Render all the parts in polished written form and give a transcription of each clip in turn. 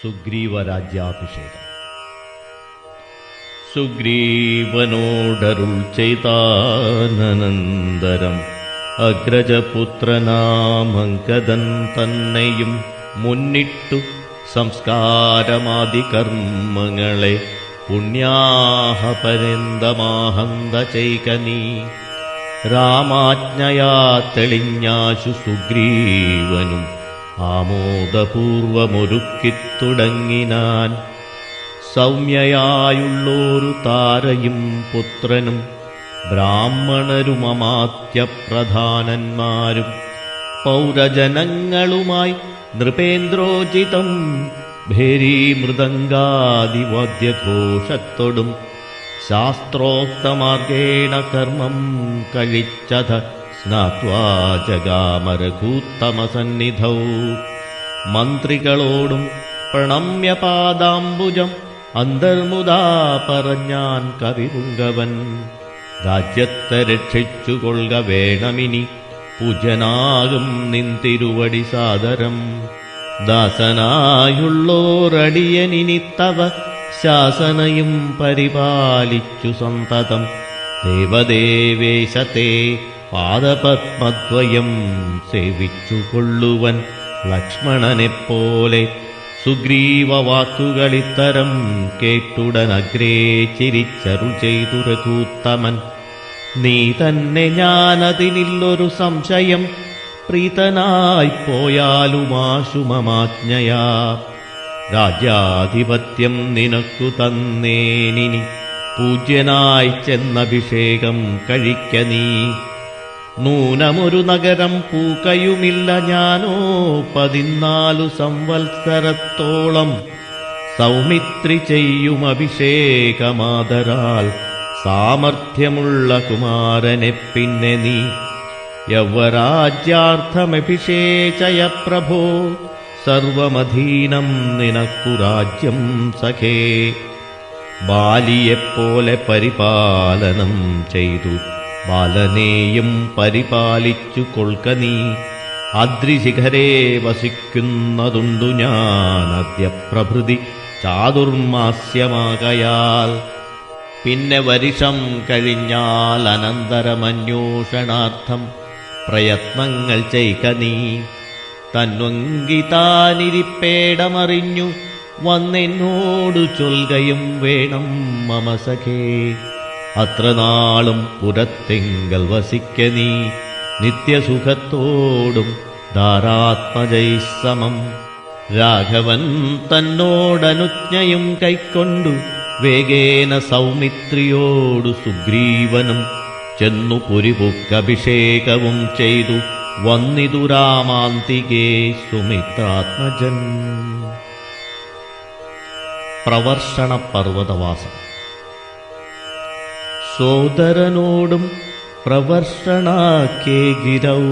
സുഗ്രീവരാജ്യാഭിഷേകം. സുഗ്രീവനോടരുൾ ചെയ്താനന്തരം അഗ്രജപുത്രനാമങ്കദൻ തന്നെയും മുന്നിട്ടു സംസ്കാരമാദി കർമ്മങ്ങളെ പുണ്യാഹപര്യന്തമാഹന്ത ചെയ്കനീ. രാമാജ്ഞയാ തെളിഞ്ഞാശു സുഗ്രീവനും ആമോദപൂർവമൊരുക്കിത്തുടങ്ങിനാൻ. സൗമ്യയായുള്ളോരു താരയും പുത്രനും ബ്രാഹ്മണരുമമാത്യപ്രധാനന്മാരും പൗരജനങ്ങളുമായി നൃപേന്ദ്രോചിതം ഭേരീമൃദംഗാദിവാദ്യഘോഷത്തോടും ശാസ്ത്രോക്തമാർഗേണ കർമ്മം കഴിച്ചത സ്നാത്വാ ജഗാമരഘൂത്തമസന്നിധൗ. മന്ത്രികളോടും പ്രണമ്യ പാദാംബുജം അന്തർമുദാ പറഞ്ഞാൻ കവിപുങ്കവൻ. രാജ്യത്തെ രക്ഷിച്ചുകൊള്ളുക വേണമിനി, പൂജനാകും നിന്തിരുവടി സാദരം. ദാസനായുള്ളോരടിയനിനി തവ ശാസനയും പരിപാലിച്ചു സന്തതം. ദേവദേവേശത്തെ പാദപത്മദ്വയം സേവിച്ചുകൊള്ളുവൻ ലക്ഷ്മണനെപ്പോലെ. സുഗ്രീവ വാക്കുകളിത്തരം കേട്ടുടനഗ്രേ ചിരിച്ചരുൾ ചെയ്തു രഘൂത്തമൻ. നീ തന്നെ ഞാനതിനില്ലൊരു സംശയം, പ്രീതനായിപ്പോയാലുമാശു മമാജ്ഞയാ. രാജ്യാധിപത്യം നിനക്കു തന്നേനിനി, പൂജ്യനായി ചെന്നഭിഷേകം കഴിക്ക നീ. നൂനമൊരു നഗരം പൂക്കയുമില്ല ഞാനോ 14 സംവത്സരത്തോളം. സൗമിത്രി ചെയ്യും അഭിഷേകമാദരാൽ സാമർഥ്യമുള്ള കുമാരനെ പിന്നെ നീ. യൗവരാജ്യാർത്ഥമഭിഷേചയ പ്രഭോ, സർവമധീനം നിനക്കു രാജ്യം സഖേ. ബാലിയെപ്പോലെ പരിപാലനം ചെയ്തു ബാലനെയും പരിപാലിച്ചു കൊൾക്ക നീ. അദ്രിശിഖരേ വസിക്കുന്നതുണ്ടു ഞാനദ്യ പ്രഭൃതി ചാതുർമാസ്യമാകയാൽ. പിന്നെ വരിഷം കഴിഞ്ഞാൽ അനന്തരമന്വേഷണാർത്ഥം പ്രയത്നങ്ങൾ ചെയ്ക നീ. തന്വങ്കിതാനിരിപ്പേടമറിഞ്ഞു വന്നെന്നോടു ചൊൽകയും വേണം മമ സഖേ. അത്ര നാളും പുരത്തെങ്കൽ വസിക്ക നീ, നിത്യസുഖത്തോടും ധാരാത്മജൈസമം. രാഘവൻ തന്നോടനുജ്ഞയും കൈക്കൊണ്ടു വേഗേന സൗമിത്രിയോടു സുഗ്രീവനും ചെന്നു പുരിപുക്കഭിഷേകവും ചെയ്തു വന്നിതു രാമാന്തികേ സുമിത്രാത്മജൻ. പ്രവർഷണ പർവ്വതവാസം. സോദരനോടും പ്രവർഷണാക്കേ ഗിരൗ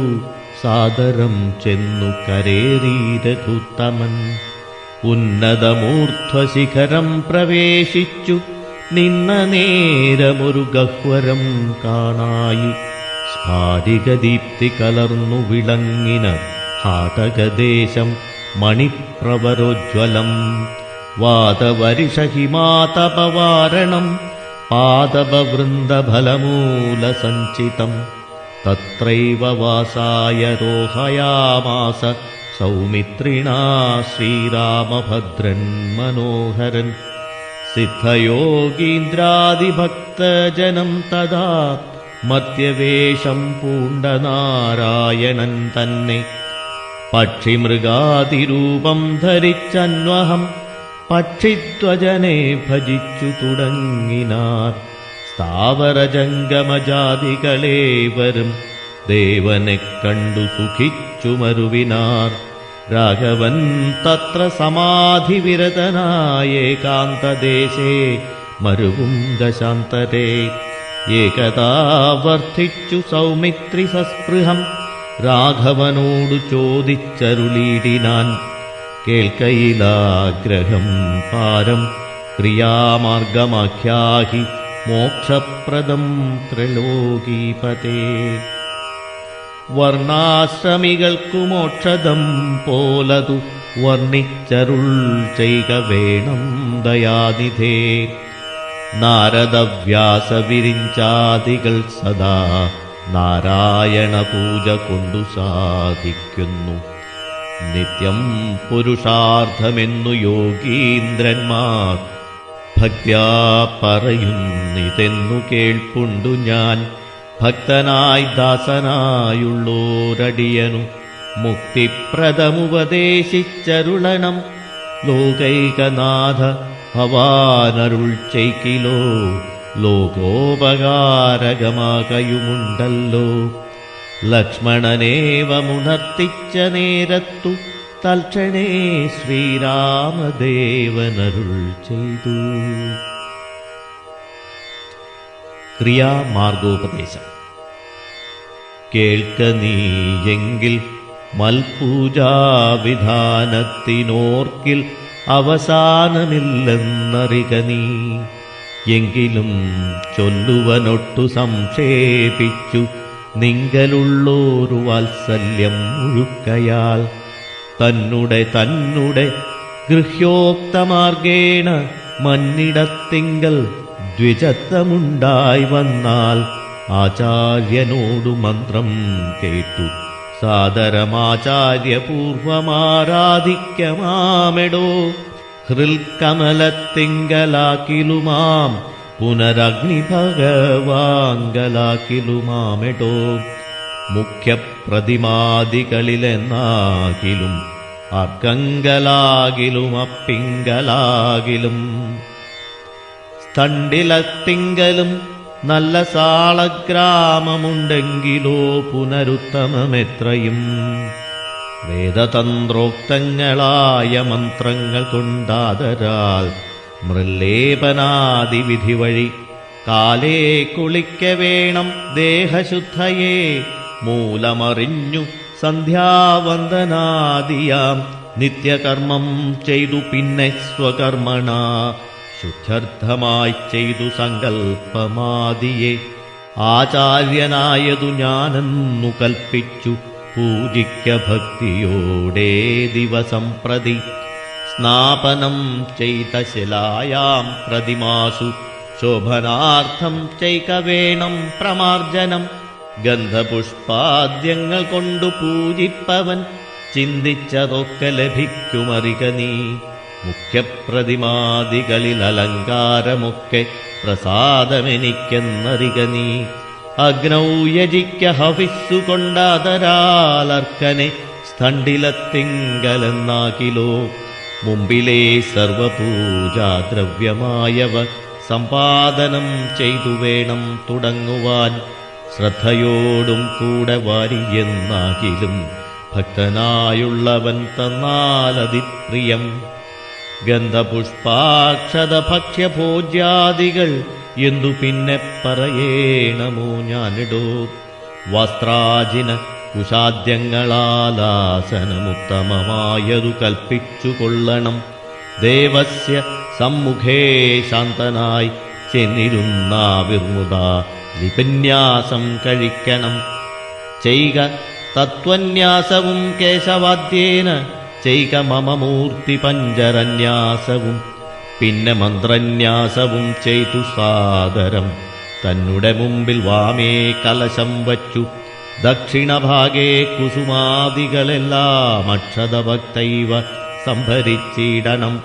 സാദരം ചെന്നു കരേറി രഘുത്തമൻ. ഉന്നതമൂർധ്വശിഖരം പ്രവേശിച്ചു നിന്ന നേരമൊരു ഗഹ്വരം കാണായി. സ്ഫാടികദീപ്തി കലർന്നു വിളങ്ങിന ഹാടകദേശം മണിപ്രവരോജ്വലം. വാതവരിഷഹിമാതപവാരണം പാദപവൃന്ദഫലമൂലസഞ്ചിതം. തത്രൈവ വാസായ രോഹയാമാസ സൗമിത്രിണാ ശ്രീരാമഭദ്രൻ മനോഹരൻ. സിദ്ധയോഗീന്ദ്രാദിഭക്തജനം തഥാ മധ്യവേഷം പൂണ്ട നാരായണൻ തന്നെ. പക്ഷിമൃഗാതിരൂപം ധരിച്ചന്വഹം പക്ഷിധ്വജനെ ഭജിച്ചു തുടങ്ങിനാർ. സ്ഥാവരജംഗമജാതികളേവരും ദേവനെ കണ്ടു സുഖിച്ചു മരുവിനാർ. രാഘവൻ തത്ര സമാധിവിരതനായേകാന്തദേശേ മരുവും ദശാന്തരേ. ഏകദാ വർദ്ധിച്ചു സൗമിത്രി സസ്പൃഹം രാഘവനോടു ചോദിച്ചരുളീടിനാൻ. കേൾക്കയിലാഗ്രഹം പാരം ക്രിയാമാർഗമാഖ്യാഹി മോക്ഷപ്രദം ത്രിലോകീപതേ. വർണ്ണാശ്രമികൾക്കു മോക്ഷദം പോലതു വർണ്ണിച്ചരുൾ ചെയ്ക വേണം ദയാനിധേ. നാരദവ്യാസവിരിഞ്ചാദികൾ സദാ നാരായണ പൂജ കൊണ്ടു സാധിക്കുന്നു. നിത്യം പുരുഷാർത്ഥമെന്നു യോഗീന്ദ്രന്മാർ ഭക്ത്യാ പറയുന്നിതെന്നു കേൾപ്പുണ്ടു ഞാൻ. ഭക്തനായി ദാസനായുള്ളോരടിയനു മുക്തിപ്രദമുപദേശിച്ചരുളണം. ലോകൈകനാഥ ഭവാനരുൾ ചെയ്കിലോ ലോകോപകാരകമാകയുമുണ്ടല്ലോ. ലക്ഷ്മണനേവമുണർത്തിച്ച നേരത്തു തൽക്ഷണേ ശ്രീരാമദേവനരുൾ ചെയ്തു. ക്രിയാമാർഗോപദേശം. കേൾക്ക നീയെങ്കിൽ മൽപൂജാവിധാനത്തിനോർക്കിൽ അവസാനമില്ലെന്നറിക നീ. എങ്കിലും ചൊല്ലുവനൊട്ടു സംക്ഷേപിച്ചു നിങ്കലുള്ളോരു വാത്സല്യം മുഴുക്കയാൽ. തന്നുടെ ഗൃഹ്യോക്തമാർഗേണ മന്നിടത്തിങ്കൽ ദ്വിജത്വമുണ്ടായി വന്നാൽ ആചാര്യനോടു മന്ത്രം കേട്ടു സാദരമാചാര്യപൂർവമാരാധിക്കമാമെടോ. ഹൃൽക്കമലത്തിങ്കലാക്കിലുമാം പുനരഗ്നിഭഗവാങ്കലാക്കിലുമാമെടോ. മുഖ്യപ്രതിമാദികളിലെന്നാകിലും അർക്കങ്കലാകിലും അപ്പിങ്കലാകിലും സ്ഥണ്ടിലത്തിങ്കലും നല്ല സാളഗ്രാമമുണ്ടെങ്കിലോ പുനരുത്തമമെത്രയും. വേദതന്ത്രോക്തങ്ങളായ മന്ത്രങ്ങൾ കൊണ്ടാദരാൽ മൃല്ലേപനാദിവിധി വഴി കാലേ കുളിക്ക വേണം ദേഹശുദ്ധയെ. മൂലമറിഞ്ഞു സന്ധ്യാവന്ദനാദിയാം നിത്യകർമ്മം ചെയ്തു പിന്നെ സ്വകർമ്മണ ശുദ്ധ്യർത്ഥമായി ചെയ്തു സങ്കൽപ്പമാദിയെ. ആചാര്യനായതു ഞാനെന്നു കൽപ്പിച്ചു പൂജിക്ക ഭക്തിയോടെ ദിവസം പ്രതി. സ്നാപനം ചെയ്ത ശിലായാം പ്രതിമാസു ശോഭനാർത്ഥം ചെയ്ക വേണം പ്രമാർജനം. ഗന്ധപുഷ്പാദ്യങ്ങൾ കൊണ്ടു പൂജിപ്പവൻ ചിന്തിച്ചതൊക്കെ ലഭിക്കുമറിക നീ. മുഖ്യപ്രതിമാദികളിൽ അലങ്കാരമൊക്കെ പ്രസാദമെനിക്കെന്നറിക നീ. അഗ്നൗ യജിക്ക ഹവിസ്സു കൊണ്ടാദരാലർക്കനെ സ്ഥണ്ടിലത്തിങ്കലെന്നാകിലോ. മുമ്പിലെ സർവപൂജാദ്രവ്യമായവ സമ്പാദനം ചെയ്തു വേണം തുടങ്ങുവാൻ. ശ്രദ്ധയോടും കൂടെ വാരിയെന്നാകിലും ഭക്തനായുള്ളവൻ തന്നാലതിപ്രിയം. ഗന്ധപുഷ്പാക്ഷത ഭക്ഷ്യഭോജ്യാദികൾ എന്തു പിന്നെ പറയേണമോ ഞാനിടോ. വസ്ത്രാജിന കുശാദ്യങ്ങളാലാസനമുത്തമമായതു കൽപ്പിച്ചു കൊള്ളണം. ദേവസ്യ സമ്മുഖേ ശാന്തനായി ചെന്നിരുന്നാവിർമുദ ലിപന്യാസം കഴിക്കണം. ചെയ്ക തത്വന്യാസവും കേശവാദ്യേന ചെയ്ക മമ മൂർത്തി പഞ്ചരന്യാസവും. പിന്നെ മന്ത്രന്യാസവും ചെയ്തു സാദരം തന്നുടെ മുമ്പിൽ വാമേ കലശം വച്ചു. ദക്ഷിണഭാഗേ കുസുമാദികളെല്ലാം അക്ഷതഭക്തൈവ സംഭരിച്ചിടണം.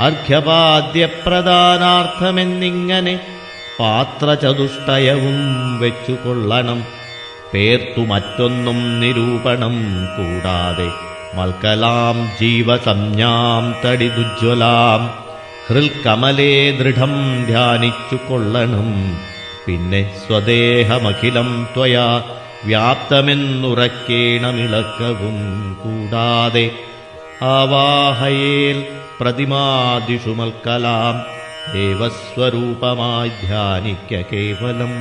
അർഘ്യപാദ്യപ്രദാനാർത്ഥമെന്നിങ്ങനെ പാത്രചതുഷ്ടയവും വെച്ചുകൊള്ളണം. പേർത്തു മറ്റൊന്നും നിരൂപണം കൂടാതെ മൽക്കലാം ജീവസംജ്ഞാം തടിദുജ്വലാം ഹൃൽക്കമലേ ദൃഢം ധ്യാനിച്ചു കൊള്ളണം. പിന്നെ സ്വദേഹമഖിലം ത്വയാ വ്യാപ്തമെന്നുറക്കേണമിളക്കവും കൂടാതെ. ആവാഹയേൽ പ്രതിമാദിഷു മൽക്കലാം ദേവസ്വരൂപമായി ധ്യാനിക്ക കേവലം.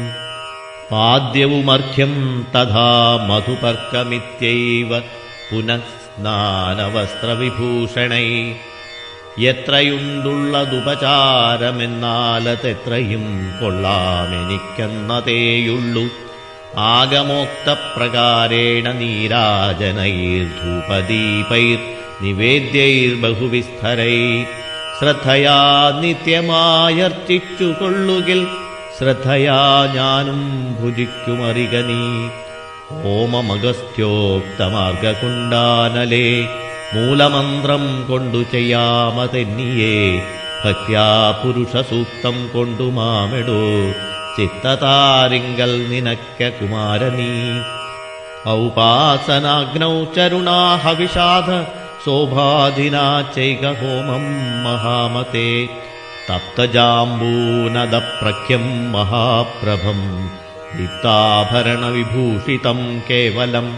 പാദ്യവുമർഘ്യം തഥാ മധുപർക്കമിത്യൈവ പുനഃസ്നാനവസ്ത്രവിഭൂഷണൈ. എത്രയുണ്ടുള്ളതുപചാരമെന്നാലതെത്രയും കൊള്ളാമെനിക്കെന്നതേയുള്ളൂ. ആഗമോക്തപ്രകാരേണ നീരാജനൈർധൂപദീപൈർ നിവേദ്യൈർബഹുവിസ്തരൈ ശ്രദ്ധയാ നിത്യമായർച്ചിച്ചു കൊള്ളുകിൽ ശ്രദ്ധയാ ഞാനും ഭുജിക്കുമറിക നീ. ഓമമഗസ്ത്യോക്തമാർഗകുണ്ടാനലേ മൂലമന്ത്രം കൊണ്ടു ചെയ്യാമതെന്നിയേ ഭക്യാ പുരുഷസൂക്തം കൊണ്ടു മാമെടോ ചിത്തതാരിങ്കൽ നിനക്ക കുമാരനീ. ഔപാസനാഗ്നൗ ചരുണാഹവിഷാദ ശോഭാധിനാ ചൈകഹോമം മഹാമതേ തപ്തജാംബൂനദപ്രഖ്യം മഹാപ്രഭം ദീപ്താഭരണവിഭൂഷിതം കേവലം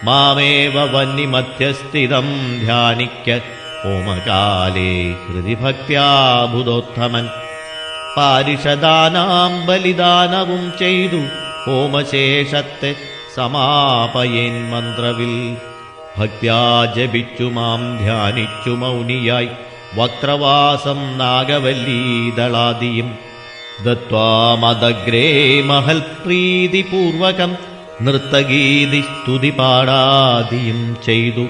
മാമേവ വന്യമധ്യസ്ഥിതം ധ്യാനിക്ക ഹോമകാലേ ഹൃദി ഭക്ത്യാ ബുധോത്തമൻ. പാരിഷദാനാം ബലിദാനവും ചെയ്തു ഹോമശേഷത്തെ സമാപയേൻ മന്ത്രവിൽ. ഭക്ത്യാ ജപിച്ചു മാം ധ്യാനിച്ചു മൗനിയായി വക്രവാസം നാഗവല്ലീദളാദിയും ദത്വാ മദഗ്രേ മഹൽപ്രീതിപൂർവകം നൃത്തഗീതിസ്തുതി പാടാദിയും ചെയ്തു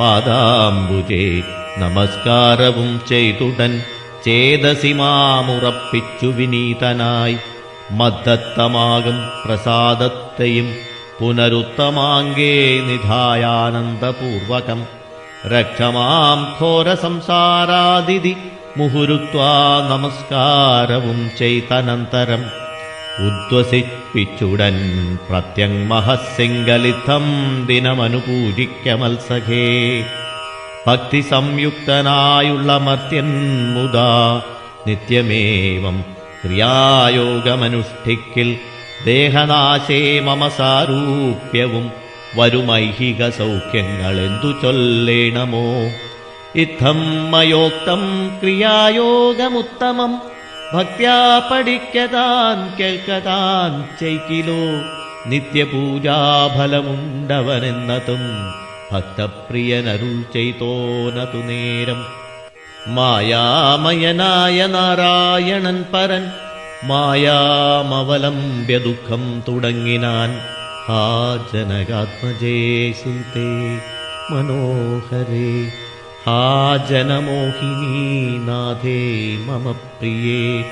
പാദാംബുജേ നമസ്കാരവും ചെയ്തുടൻ ചേതസി മാമുറപ്പിച്ചു വിനീതനായി. മദ്ദത്തമാകും പ്രസാദത്തെയും പുനരുത്തമാങ്കേ നിധായാനന്ദപൂർവകം രക്ഷമാം ഘോരസംസാരാദിതി മുഹുരുത്വാ നമസ്കാരവും ചെയ്തനന്തരം ഉദ്വസിപ്പിച്ചുടൻ പ്രത്യങ്മഹസിംഗലിത്തം ദിനമനുപൂജിക്ക മത്സഖേ. ഭക്തി സംയുക്തനായുള്ള മർത്യൻ മുദാ നിത്യമേവം ക്രിയായോഗമനുഷ്ഠിക്കിൽ ദേഹനാശേ മമ സാരൂപ്യവും വരുമൈഹിക സൗഖ്യങ്ങളെന്തു ചൊല്ലേണമോ. ഇത്തം മയോക്തം ക്രിയായോഗമുത്തമം ഭക്ത്യാ പഠിക്കതാൻ കേൾക്കതാൻ ചെയ്കിലോ നിത്യപൂജാഫലമുണ്ടവനെന്നതും ഭക്തപ്രിയനരുൾ ചെയ്തോനതു നേരം. മായാമയനായ നാരായണൻ പരൻ മായാമവലംബ്യ ദുഃഖം തുടങ്ങിനാൻ. ഹാ ജനകാത്മജേ ശിൽപേ മനോഹരേ ഹാ ജനമോഹിനീ നാഥേ മമ പ്രിയേ.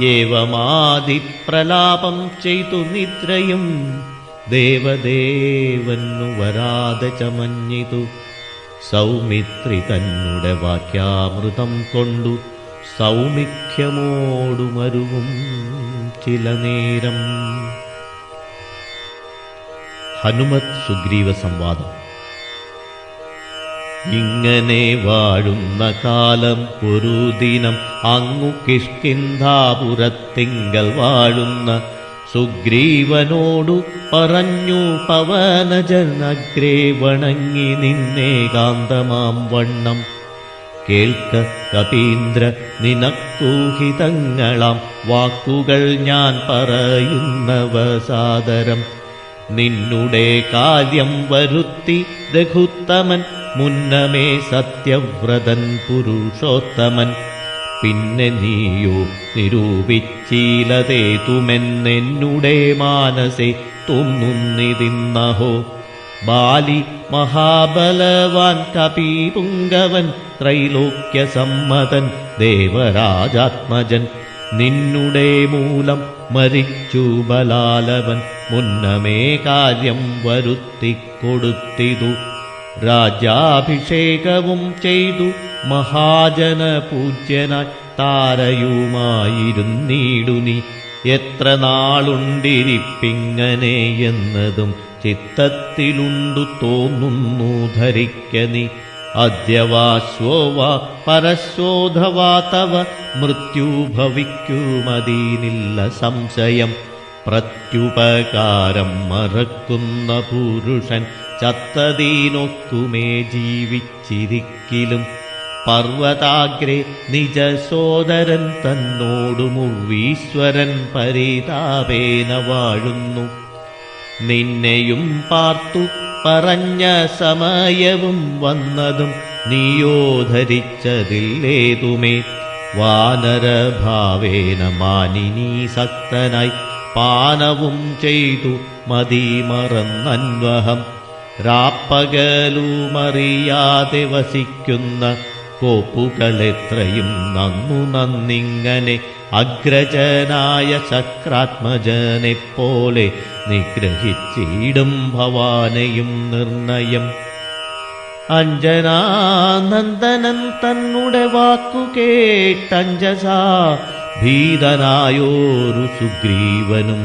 ഏവമാദിപ്രലാപം ചെയ്തു നിദ്രയും ദേവദേവന്നു വരാതെ ചമഞ്ഞിതു. സൗമിത്രി തന്നെ വാക്യാമൃതം കൊണ്ടു സൗമിഖ്യമോടുമരുവും ചില നേരം. ഹനുമത് സുഗ്രീവ സംവാദം. ഇങ്ങനെ വാഴുന്ന കാലം ഒരു ദിനം അങ്ങു കിഷ്കിന്ധാപുരത്തിങ്കൽ വാഴുന്ന സുഗ്രീവനോടു പറഞ്ഞു പവനജനഗ്രേ വണങ്ങി നിന്നേകാന്തമാം വണ്ണം. കേൾക്ക കപീന്ദ്ര നിനക്കൂഹിതങ്ങളാം വാക്കുകൾ ഞാൻ പറയുന്നവ സാദരം. നിന്നുടെ കാര്യം വരുത്തി രഘുത്തമൻ മുന്നമേ സത്യവ്രതൻ പുരുഷോത്തമൻ. പിന്നെ നീയോ നിരൂപിച്ചീലതേതുമെന്നെന്നുടെ മാനസേ തോന്നുന്നിതിന്നഹോ. ബാലി മഹാബലവാൻ കപീപുങ്കവൻ ത്രൈലോക്യസമ്മതൻ ദേവരാജാത്മജൻ. നിന്നുടെ മൂലം മരിച്ചു ബലാലവൻ മുന്നമേ കാര്യം വരുത്തിക്കൊടുത്തിതു. രാജ്യാഭിഷേകവും ചെയ്തു മഹാജനപൂജ്യനായി താരയുമായിരുന്നീടു നീ. എത്ര നാളുണ്ടിരിപ്പിങ്ങനെ എന്നതും ചിത്തത്തിലുണ്ടു തോന്നുന്നു ധരിക്ക നീ. അദ്യവാശ്വോ വാ പരശോധവാ തവ മൃത്യു ഭവിക്കുമതീനില്ല സംശയം. പ്രത്യുപകാരം മറക്കുന്ന പുരുഷൻ ചത്തതീനൊക്കുമേ ജീവിച്ചിരിക്കിലും. പർവതാഗ്രേ നിജ സോദരൻ തന്നോടു മുർവീശ്വരൻ പരിതാപേന വാഴുന്നു. നിന്നെയും പാർത്തു പറഞ്ഞ സമയവും വന്നതും നീയോ ധരിച്ചതില്ലേതുമേ. വാനരഭാവേന മാനിനീ സക്തനായി പാനവും ചെയ്തു മതിമറന്നന്വഹം. രാപ്പകലുമറിയാതെ വസിക്കുന്ന കോപ്പുകളെത്രയും നന്നിങ്ങനെ അഗ്രജനായ ശക്രാത്മജനെപ്പോലെ നിഗ്രഹിച്ചിടും ഭവാനെയും നിർണയം. അഞ്ജനാനന്ദനൻ തന്നെ വാക്കു കേട്ടഞ്ജസാ ഭീതനായോരു സുഗ്രീവനും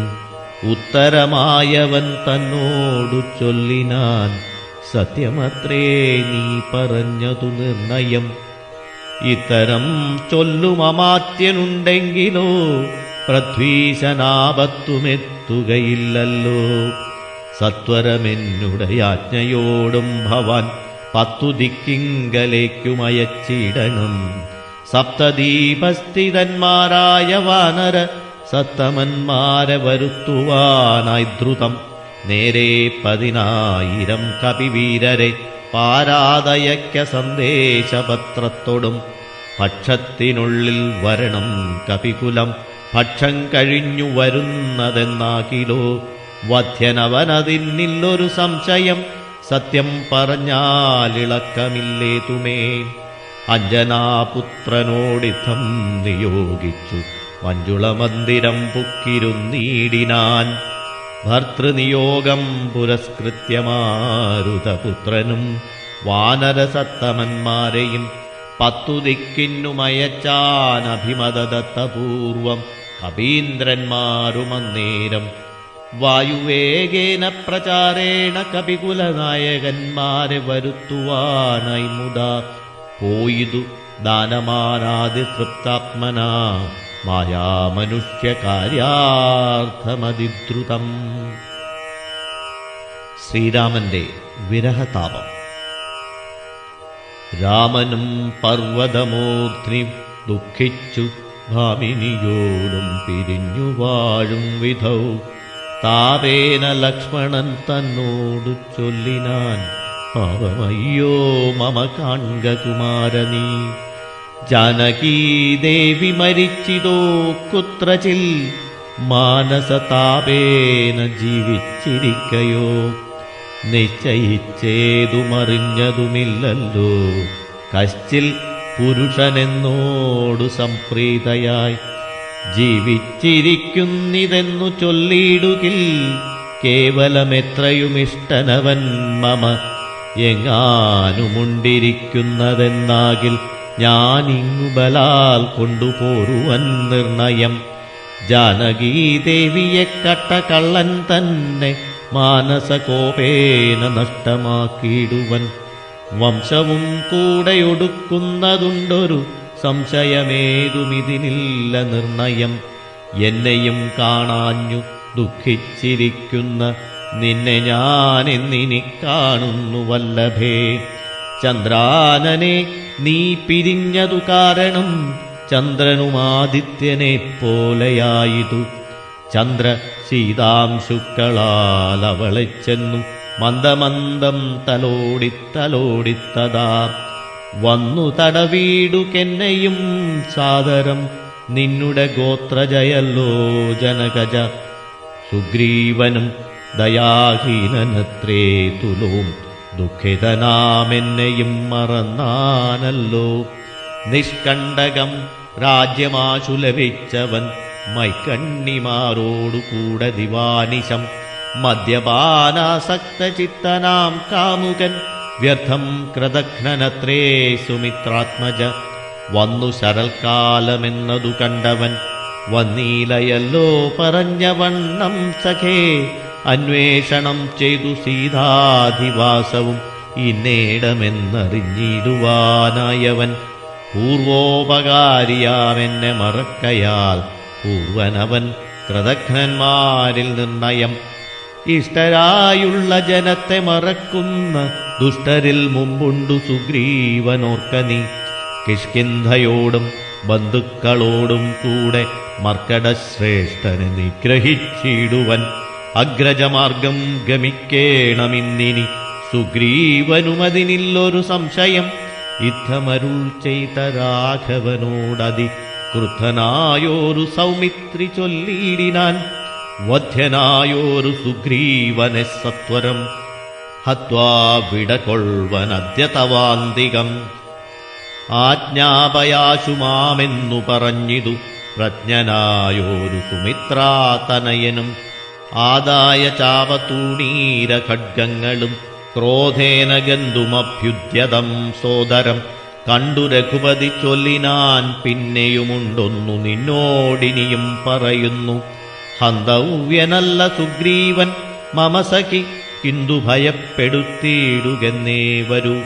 ഉത്തരമായവൻ തന്നോടു ചൊല്ലിനാൻ, സത്യമത്രേ നീ പറഞ്ഞതു നിർണയം. ഇത്തരം ചൊല്ലും അമാത്യനുണ്ടെങ്കിലോ പൃഥ്വീശനാപത്തുമെത്തുകയില്ലല്ലോ. സത്വരമെന്നുടെ യാജ്ഞയോടും ഭവാൻ 10 ദിക്കിങ്കലേക്കുമയച്ചിടണം. സപ്തദീപസ്ഥിതന്മാരായ വാനര സത്തമന്മാരെ വരുത്തുവാനായി ദ്രുതം നേരെ 10,000 കപിവീരരെ പാരാതയക്ക സന്ദേശപത്രത്തോടും. പക്ഷത്തിനുള്ളിൽ വരണം കപികുലം, പക്ഷം കഴിഞ്ഞു വരുന്നതെന്നാകിലോ. വധ്യനവനതിന്നില്ലൊരു സംശയം, സത്യം പറഞ്ഞാലിളക്കമില്ലേതുമേ. അഞ്ജനാപുത്രനോടിത്തം നിയോഗിച്ചു മഞ്ജുളമന്ദിരം പുക്കിരുന്നീടിനാൻ. ഭർത്തൃനിയോഗം പുരസ്കൃത്യ മാരുതപുത്രനും വാനരസത്തമന്മാരെയും 10 ദിക്കിന്നുമയച്ചാനഭിമതദത്തപൂർവം കപീന്ദ്രന്മാരുമന്നേരം. വായുവേഗേന പ്രചാരേണ കപികുലനായകന്മാരെ വരുത്തുവാനായി മുതാ പോയിതു ദാനമാനാദിതൃപ്താത്മനാ മായാമനുഷ്യകാര്യാർത്ഥമതിദ്രുതം. ശ്രീരാമന്റെ വിരഹതാപം. രാമനും പർവ്വതമൂർധ്നി ദുഃഖിച്ചു ഭാമിനിയോടും പിരിഞ്ഞു വാഴും വിധൗ. താപേന ലക്ഷ്മണൻ തന്നോടു ചൊല്ലിനാൻ, പാവമയ്യോ മമ കാൺക കുമാരനീ. ജാനകീദേവി മരിച്ചിതോ കുത്രചിൽ, മാനസതാപേന ജീവിച്ചിരിക്കയോ. നിശ്ചയിച്ചേതുമറിഞ്ഞതുമില്ലല്ലോ കശ്ചിൽ പുരുഷനെന്നോടു സംപ്രീതയായി. ജീവിച്ചിരിക്കുന്നിതെന്നു ചൊല്ലിയിടുകിൽ കേവലമെത്രയുമിഷ്ടനവൻ മമ. എങ്ങാനുമുണ്ടിരിക്കുന്നതെന്നാകിൽ ഞാനിങ്ങു ബലാൽ കൊണ്ടുപോരുവൻ നിർണയം. ജാനകീദേവിയെ കട്ട കള്ളൻ തന്നെ മാനസകോപേന നഷ്ടമാക്കിയിടുവൻ. വംശവും കൂടെയൊടുക്കുന്നതുണ്ടൊരു സംശയമേതുമിതിനില്ല നിർണയം. എന്നെയും കാണാഞ്ഞു ദുഃഖിച്ചിരിക്കുന്ന നിന്നെ ഞാനെന്നിനി കാണുന്നു വല്ലഭേ. ചന്ദ്രാനനെ നീ പിരിഞ്ഞതു കാരണം ചന്ദ്രനുമാദിത്യനെ പോലെയായിതു. ചന്ദ്ര ശീതാംശുക്കളാൽ അവളെ ചെന്നു മന്ദമന്ദം തലോടിത്തലോടിത്തതാ. വന്നു തടവീടുകെന്നെയും സാദരം നിന്നുടെ ഗോത്രജയല്ലോ ജനകജ. സുഗ്രീവനും ദയാഹീനനത്രേ തുലോം ദുഃഖിതനാമെന്നെയും മറന്നാനല്ലോ. നിഷ്കണ്ടകം രാജ്യമാശു ലഭിച്ചവൻ മൈക്കണ്ണിമാരോടുകൂടെ ദിവാനിശം. മദ്യപാനാസക്തചിത്തനാം കാമുകൻ വ്യർത്ഥം കൃതഘ്നനത്രേ സുമിത്രാത്മജ. വന്നു ശരൽക്കാലമെന്നതു കണ്ടവൻ വന്നീലയല്ലോ പറഞ്ഞവണ്ണം സഖേ. അന്വേഷണം ചെയ്തു സീതാധിവാസവും ഇന്നേടമെന്നറിഞ്ഞിടുവാനായവൻ. പൂർവോപകാരിയാമെന്നെ മറക്കയാൽ പൂർവനവൻ കൃതഘ്നന്മാരിൽ നിർണയം. ഇഷ്ടരായുള്ള ജനത്തെ മറക്കുന്ന ദുഷ്ടരിൽ മുമ്പുണ്ടു സുഗ്രീവനോർക്കനീ. കിഷ്കിന്ധയോടും ബന്ധുക്കളോടും കൂടെ മർക്കടശ്രേഷ്ഠനെ നിഗ്രഹിച്ചിടുവൻ. അഗ്രജമാർഗം ഗമിക്കേണമിന്നിനി സുഗ്രീവനുമതിനില്ലൊരു സംശയം. യുദ്ധമരുൾ ചെയ്ത രാഘവനോടതി ക്രുദ്ധനായോരു സൗമിത്രി ചൊല്ലിയിടിനാൻ. വധ്യനായോരു സുഗ്രീവനെ സത്വരം ഹത്വാ വിടകൊൾവനദ്യ തവാന്തികം. ആജ്ഞാപയാശു മാമെന്നു പറഞ്ഞിതു പ്രജ്ഞനായോരു സുമിത്രാതനയനും. ആദായ ചാവതൂണീര ഖഡ്ഗങ്ങളും ക്രോധേന ഗന്ധുമഭ്യുദ്യതം സോദരം. കണ്ടു രഘുപതി ചൊല്ലിനാൻ പിന്നെയുമുണ്ടൊന്നു നിന്നോടിനിയും പറയുന്നു. ഹന്തവ്യനല്ല സുഗ്രീവൻ മമസഖി കിന്തു ഭയപ്പെടുത്തിയിടുകെന്നേ വരൂ.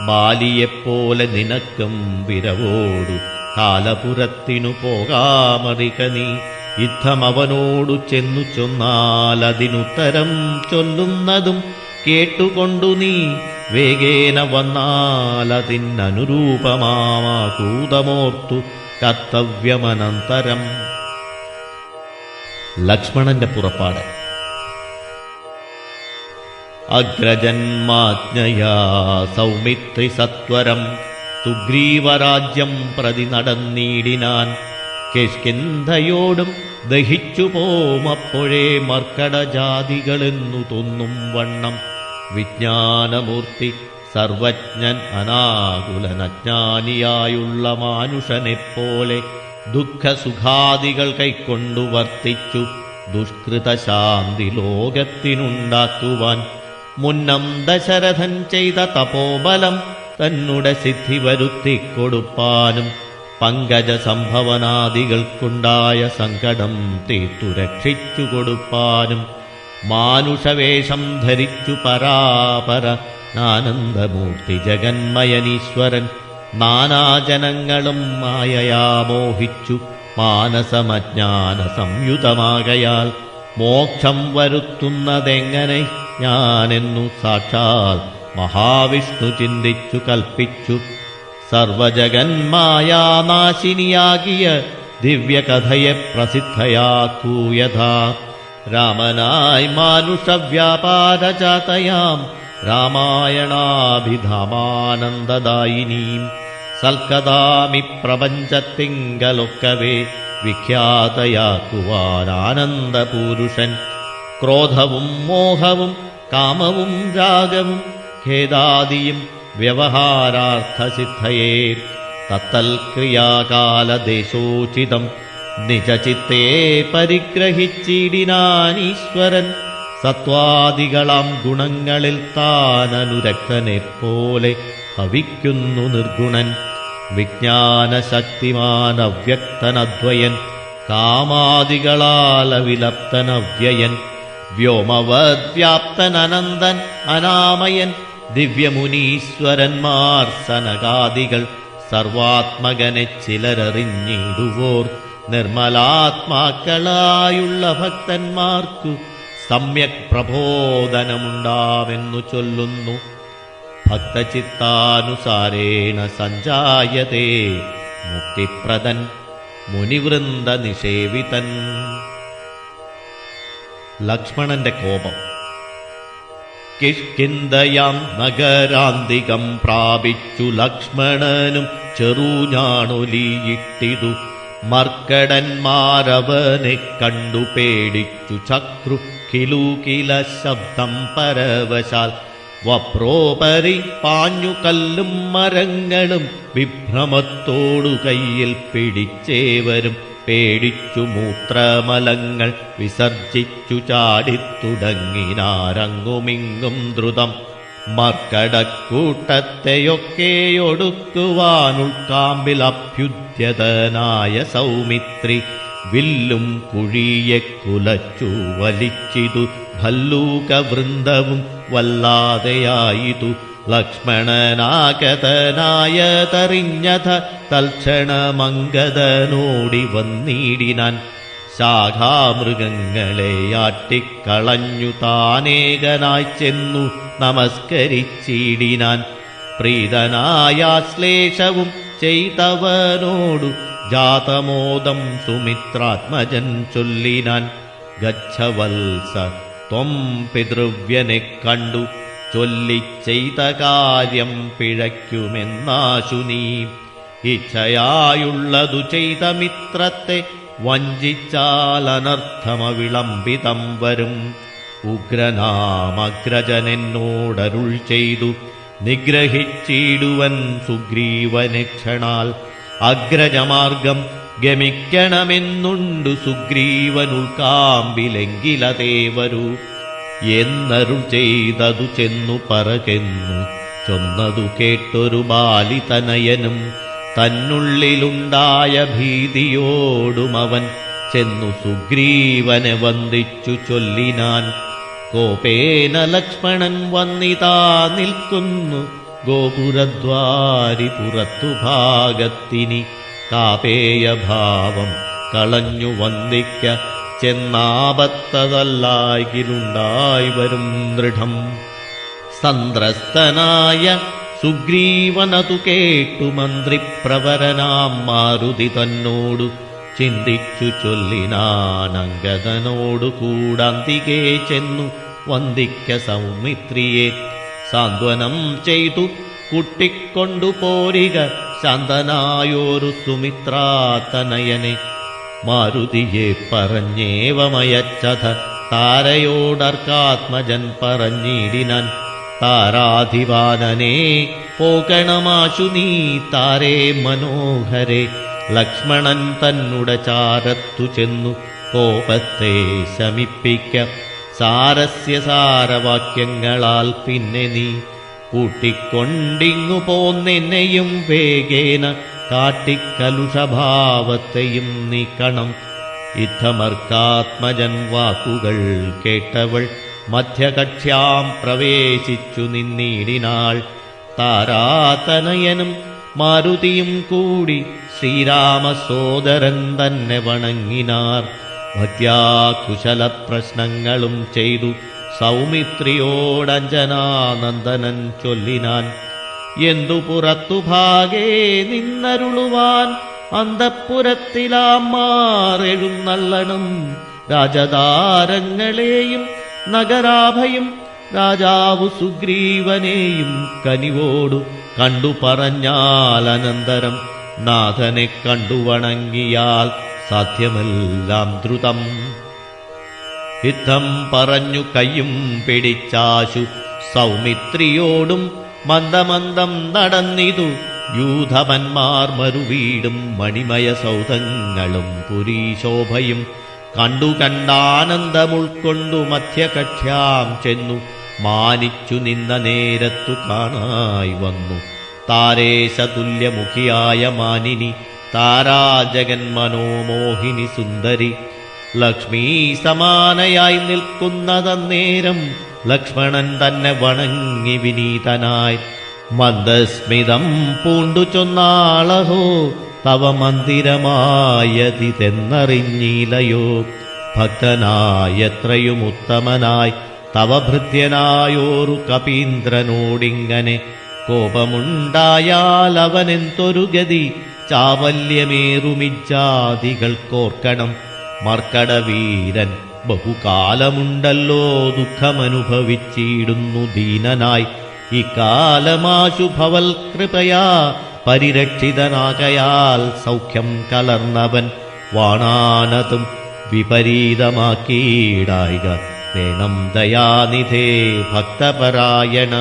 ബാലിയെപ്പോലെ നിനക്കും വിരവോടു കാലപുരത്തിനു പോകാമറിക നീ. യുദ്ധമവനോടു ചെന്നു ചൊന്നാലതിനുത്തരം ചൊല്ലുന്നതും കേട്ടുകൊണ്ടു നീ വേഗേന വന്നാലതിനനുരൂപമാകൂതമോർത്തു കർത്തവ്യമനന്തരം. ലക്ഷ്മണന്റെ പുറപ്പാട്. അഗ്രജന്മാജ്ഞയാ സൗമിത്രി സത്വരം സുഗ്രീവരാജ്യം പ്രതി നടന്നീടിനാൻ. കിഷ്കിന്ധയോടും ദഹിച്ചു പോമപ്പോഴേ മർക്കടജാതികളെന്നു തോന്നും വണ്ണം. വിജ്ഞാനമൂർത്തി സർവജ്ഞൻ അനാകുലനജ്ഞാനിയായുള്ള മാനുഷനെപ്പോലെ ദുഃഖസുഖാദികൾ കൈക്കൊണ്ടു വർത്തിച്ചു ദുഷ്കൃതശാന്തി ലോകത്തിനുണ്ടാക്കുവാൻ. മുന്നം ദശരഥൻ ചെയ്ത തപോബലം തന്നുടെ സിദ്ധി വരുത്തിക്കൊടുപ്പാനും പങ്കജ സംഭവനാദികൾക്കുണ്ടായ സങ്കടം തീർത്തു രക്ഷിച്ചു കൊടുപ്പാനും മാനുഷവേഷം ധരിച്ചു പരാപര ആനന്ദമൂർത്തി ജഗന്മയനീശ്വരൻ നാനാജനങ്ങളും മായയാ മോഹിച്ചു മാനസമജ്ഞാന സംയുതമാകയാൽ മോക്ഷം വരുത്തുന്നതെങ്ങനെ ഞാനെന്നു സാക്ഷാൽ മഹാവിഷ്ണു ചിന്തിച്ചു കൽപ്പിച്ചു. സർവജഗന്മായാനാശിനിയാകിയ ദിവ്യകഥയെ പ്രസിദ്ധയാക്കൂയഥാ. രാമനായി മാനുഷവ്യാപാരജാതയാം രാമായണാഭിധാമാനന്ദദായിനീം സൽക്കഥാമി പ്രപഞ്ചത്തിങ്കലൊക്കവേ വിഖ്യാതയാക്കുവാനാനന്ദപൂരുഷൻ. ക്രോധവും മോഹവും കാമവും രാഗവും ഖേദാദിയും വ്യവഹാരാർത്ഥസിദ്ധയേ തത്തൽക്രിയാകാലദേശോചിതം നിജചിത്തേ പരിഗ്രഹിച്ചിടിനാനീശ്വരൻ. സത്വാദികളാം ഗുണങ്ങളിൽ താനനുരക്തനെപ്പോലെ ഭവിക്കുന്നു നിർഗുണൻ. വിജ്ഞാനശക്തിമാനവ്യക്തനദ്വയൻ കാമാദികളാലവിലപ്തനവ്യയൻ. വ്യോമവദ്വ്യാപ്തനനന്ദൻ അനാമയൻ ദിവ്യമുനീശ്വരന്മാർ സനകാദികൾ സർവാത്മകനെ ചിലരറിഞ്ഞിടുവോർ. നിർമ്മലാത്മാക്കളായുള്ള ഭക്തന്മാർക്കു സമ്യക് പ്രബോധനമുണ്ടാമെന്നു ചൊല്ലുന്നു. ഭക്തചിത്താനുസാരേണ സഞ്ജായതേ മുക്തിപ്രദൻ മുനിവൃന്ദ നിഷേവിതൻ. ലക്ഷ്മണന്റെ കോപം. കിഷ്കിന്ധയാം നഗരാന്തികം പ്രാപിച്ചു ലക്ഷ്മണനും ചെറുഞാണൊലിയിട്ടിതു. മർക്കടന്മാരവനെ കണ്ടു പേടിച്ചു ചക്രു കിലുകില ശബ്ദം പരവശാൽ. വപ്രോപരി പാഞ്ഞു കല്ലും മരങ്ങളും വിഭ്രമത്തോടു കയ്യിൽ പിടിച്ചേവരും പേടിച്ചു മൂത്രമലങ്ങൾ വിസർജിച്ചു ചാടിത്തുടങ്ങിനാരങ്ങുമിങ്ങും ദ്രുതം. മർക്കടക്കൂട്ടത്തെയൊക്കെയൊടുക്കുവാനുൾക്കാമ്പിൽ അഭ്യുദ്യതനായ സൗമിത്രി വില്ലും കുഴിയെ കുലച്ചു വലിച്ചിതു. ഭല്ലൂകവൃന്ദവും വല്ലാതെയായിതു. ലക്ഷ്മണനാഗതനായതറിഞ്ഞത തൽക്ഷണമംഗതനോടി വന്നിടിനാൻ. ശാഖാമൃഗങ്ങളെയാട്ടിക്കളഞ്ഞു താനേകനായി ചെന്നു നമസ്കരിച്ചിടിനാൻ. പ്രീതനായാശ്ലേഷവും ചെയ്തവനോടു ജാതമോദം സുമിത്രാത്മജൻ ചൊല്ലിനാൻ. ഗച്ഛവത്സ ത്വം പിതൃവ്യനെ കണ്ടു ചൊല്ലിച്ചെയ്ത കാര്യം പിഴയ്ക്കുമെന്നാശു നീ. ഇച്ഛയായുള്ളതു ചെയ്ത മിത്രത്തെ വഞ്ചിച്ചാലനർത്ഥമവിളംബിതം വരും. ഉഗ്രനാമഗ്രജനെന്നോടരുൾ ചെയ്തു നിഗ്രഹിച്ചിടുവൻ സുഗ്രീവനെ ക്ഷണാൽ. അഗ്രജമാർഗം ഗമിക്കണമെന്നുണ്ടു സുഗ്രീവനുൾക്കാമ്പിലെങ്കിലതേ വരൂ എന്നരുൾ ചെയ്തതു ചെന്നു പറകെന്നു ചൊന്നതു കേട്ടൊരു ബാലിതനയനും തന്നുള്ളിലുണ്ടായ ഭീതിയോടുമവൻ ചെന്നു സുഗ്രീവനെ വന്ദിച്ചു ചൊല്ലിനാൻ. കോപേന ലക്ഷ്മണൻ വന്നിതാ നിൽക്കുന്നു ഗോപുരദ്വാരി പുറത്തു ഭാഗത്തിനി. കാപേയഭാവം കളഞ്ഞു വന്ദിക്ക ചെന്നാപത്തതല്ലായിലുണ്ടായി വരും ദൃഢം. സന്ത്രസ്തനായ സുഗ്രീവനതു കേട്ടു മന്ത്രിപ്രവരനാം മാരുതി തന്നോടു ചിന്തിച്ചു ചൊല്ലിനാനങ്കദനോടു കൂടന്തികെ ചെന്നു വന്ദിക്ക സൗമിത്രിയെ. സാന്ത്വനം ചെയ്തു കുട്ടിക്കൊണ്ടു പോരിക ശാന്തനായോരു സുമിത്രാതനയനെ. മാരുതിയെ പറഞ്ഞേവമയച്ചത താരയോടർക്കാത്മജൻ പറഞ്ഞിടിനാൻ. താരാധിവാനനെ പോകണമാശു നീ താരേ മനോഹരെ. ലക്ഷ്മണൻ തന്നുടെ ചാരത്തു ചെന്നു കോപത്തെ ശമിപ്പിക്ക സാരസ്യ സാരവാക്യങ്ങളാൽ പിന്നെ നീ കൂട്ടിക്കൊണ്ടിങ്ങു പോന്നെന്നെയും വേഗേന കാട്ടിക്കലുഷഭാവത്തെയും നീക്കണം. ഇത്തമർക്കാത്മജൻ വാക്കുകൾ കേട്ടവൾ മധ്യകക്ഷ്യാം പ്രവേശിച്ചു നിന്നിടിനാൾ. താരാതനയനും മാരുതിയും കൂടി ശ്രീരാമസോദരൻ തന്നെ വണങ്ങിനാർ. ഭക്യാകുശല പ്രശ്നങ്ങളും ചെയ്തു സൗമിത്രിയോടഞ്ജനാനന്ദനൻ ചൊല്ലിനാൻ. എന്തു പുറത്തു ഭാഗേ നിന്നരുളുവാൻ അന്തഃപുരത്തിലാമാറെഴുന്നള്ളണം. രാജധാരങ്ങളെയും നഗരാഭയും രാജാവു സുഗ്രീവനെയും കനിവോടു കണ്ടു പറഞ്ഞാൽ അനന്തരം നാഥനെ കണ്ടു വണങ്ങിയാൽ സാധ്യമെല്ലാം ദ്രുതം. യുദ്ധം പറഞ്ഞു കയ്യും പിടിച്ചാശു സൗമിത്രിയോടും മന്ദമന്ദം നടന്നിതു. യൂഥപന്മാർ മറുവീടും മണിമയ സൗധങ്ങളും പുരീശോഭയും കണ്ടു കണ്ടാനന്ദമുൾക്കൊണ്ടു മധ്യകക്ഷ്യാം ചെന്നു മാനിച്ചു നിന്ന നേരത്തു കാണായി വന്നു. താരേശതുല്യമുഖിയായ മാനിനി താരാജഗന്മനോമോഹിനി സുന്ദരി. ലക്ഷ്മീ സമാനയായി നിൽക്കുന്നതന്നേരം ലക്ഷ്മണൻ തന്നെ വണങ്ങി വിനീതനായി. മന്ദസ്മിതം പൂണ്ടു ചൊന്നാളഹോ തവ മന്ദിരമായതിതെന്നറിഞ്ഞീലയോ. ഭക്തനായത്രയും ഉത്തമനായി തവ ഭൃത്യനായോരു കപീന്ദ്രനോടിങ്ങനെ കോപമുണ്ടായാൽ അവനെന്തൊരു ഗതി. ചാവല്യമേറുമിജ്ജാതികൾക്കോർക്കണം. മർക്കടവീരൻ ബഹുകാലമുണ്ടല്ലോ ദുഃഖമനുഭവിച്ചിടുന്നു ദീനനായി. ഇക്കാലമാശു ഭവൽ കൃപയാ പരിരക്ഷിതനാകയാൽ സൗഖ്യം കലർന്നവൻ വാണാനതും വിപരീതമാക്കിയിടായിക വേണം ദയാനിധേ ഭക്തപരായണ.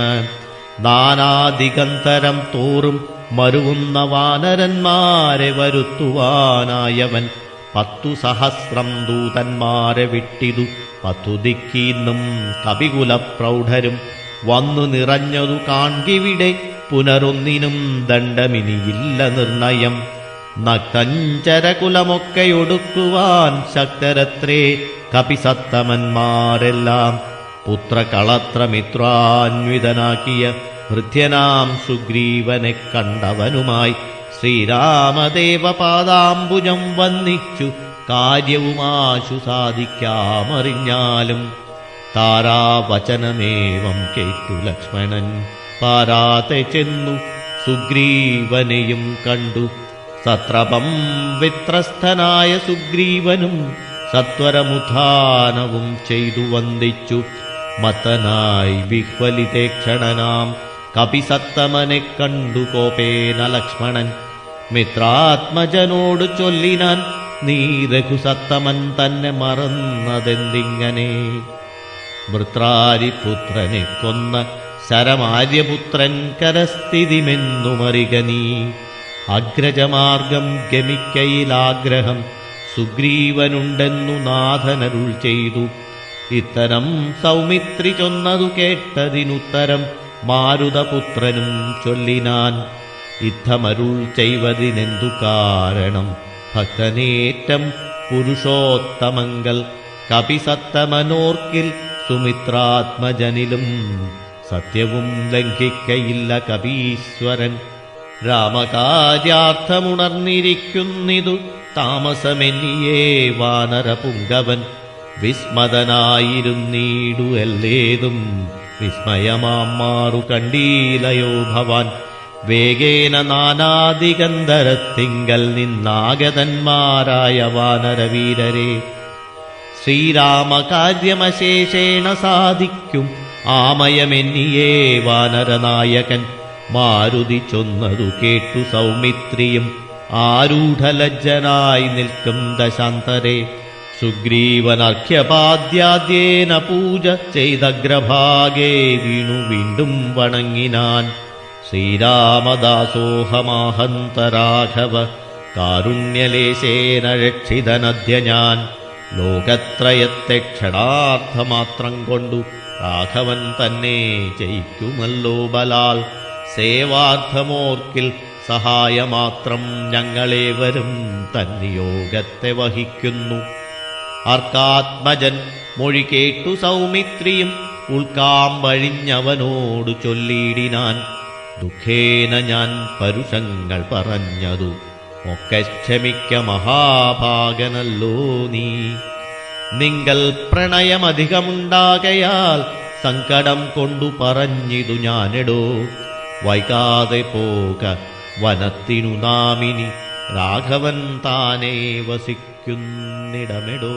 നാനാദിഗന്തരം തോറും മരുവുന്ന വാനരന്മാരെ വരുത്തുവാനായവൻ 10 സഹസ്രം ദൂതന്മാരെ വിട്ടിതു. 10 ദിക്കീന്നും കപികുലപ്രൗഢരും വന്നു നിറഞ്ഞതു കാൺകിവിടെ. പുനരൊന്നിനും ദണ്ഡമിനിയില്ല നിർണയം. നക്തഞ്ചരകുലമൊക്കെയൊടുക്കുവാൻ ശക്തരത്രേ കപിസത്തമന്മാരെല്ലാം. പുത്രകളത്രമിത്രാന്വിതനാക്കിയ ഹൃദ്യനാം സുഗ്രീവനെ കണ്ടവനുമായി ശ്രീരാമദേവപാദാംബുജം വന്ദിച്ചു കാര്യവുമാശു സാധിക്കാമറിഞ്ഞാലും. താരാവചനമേവം കേട്ടു ലക്ഷ്മണൻ പാരാതെ ചെന്നു സുഗ്രീവനെയും കണ്ടു. സത്രപം വിത്രസ്ഥനായ സുഗ്രീവനും സത്വരമുത്ഥാനവും ചെയ്തു വന്ദിച്ചു. മത്തനായി വിഹ്വലിതേക്ഷണനാം കപിസത്തമനെ കണ്ടു കോപേന ലക്ഷ്മണൻ. മിത്രാത്മജനോട് ചൊല്ലിനാൻ, നീ രഘുസത്തമൻ തന്നെ മറന്നതെന്തിങ്ങനെ. വൃത്രാരിപുത്രനെ കൊന്ന ശരമാര്യപുത്രൻ കരസ്ഥിതിമെന്നുമറിക നീ. അഗ്രജമാർഗം ഗമിക്കയിലാഗ്രഹം സുഗ്രീവനുണ്ടെന്നു നാഥനരുൾ ചെയ്തു. ഇത്തരം സൗമിത്രി ചൊന്നതു കേട്ടതിനുത്തരം മാരുതപുത്രനും ചൊല്ലിനാൻ. യുദ്ധമരുൾ ചെയ്വതിനെന്തു കാരണം ഭക്തനേറ്റം പുരുഷോത്തമങ്കൽ കപിസത്തമനോർക്കിൽ സുമിത്രാത്മജനിലും സത്യവും ലംഘിക്കയില്ല കപീശ്വരൻ. രാമകാര്യാർത്ഥമുണർന്നിരിക്കുന്നിതു താമസമെന്നിയേ വാനരപുങ്കവൻ. വിസ്മതനായിരുന്നീടു എല്ലേതും വിസ്മയമാം മാറു കണ്ടീലയോ ഭവാൻ. വേഗേന നാനാദിഗന്ധരത്തിങ്കൽ നിന്നാഗതന്മാരായ വാനരവീരരെ ശ്രീരാമകാര്യമശേഷേണ സാധിക്കും ആമയമെന്നിയേ വാനരനായകൻ. മാരുതി ചൊന്നതു കേട്ടു സൗമിത്രിയും ആരൂഢലജ്ജനായി നിൽക്കും ദശാന്തരെ. സുഗ്രീവനർഘ്യപാദ്യാദ്യേന പൂജ ചെയ്തഗ്രഭാഗേ വീണു വീണ്ടും വണങ്ങിനാൻ. ശ്രീരാമദാസോഹമാഹന്തരാഘവ കാരുണ്യലേശേന രക്ഷിതനദ്യ ഞാൻ. ലോകത്രയത്തെ ക്ഷണാർത്ഥമാത്രം കൊണ്ടു രാഘവൻ തന്നെ ജയിക്കുമല്ലോ ബലാൽ. സേവാർത്ഥമോർക്കിൽ സഹായമാത്രം ഞങ്ങളേവരും തന്നിയോഗത്തെ വഹിക്കുന്നു. അർക്കാത്മജൻ മൊഴി കേട്ടു സൗമിത്രിയും ഉൾക്കാമ്പഴിഞ്ഞവനോടു ചൊല്ലിയിടിനാൻ. ദുഃഖേന ഞാൻ പരുഷങ്ങൾ പറഞ്ഞതു ഒക്കെ ക്ഷമിക്ക മഹാഭാഗനല്ലോ നീ. നിങ്ങൾ പ്രണയമധികമുണ്ടാകയാൽ സങ്കടം കൊണ്ടു പറഞ്ഞിതു ഞാനെടോ. വൈകാതെ പോക വനത്തിനു നാമിനി രാഘവൻ താനേ വസിക്കുന്നിടമെടോ.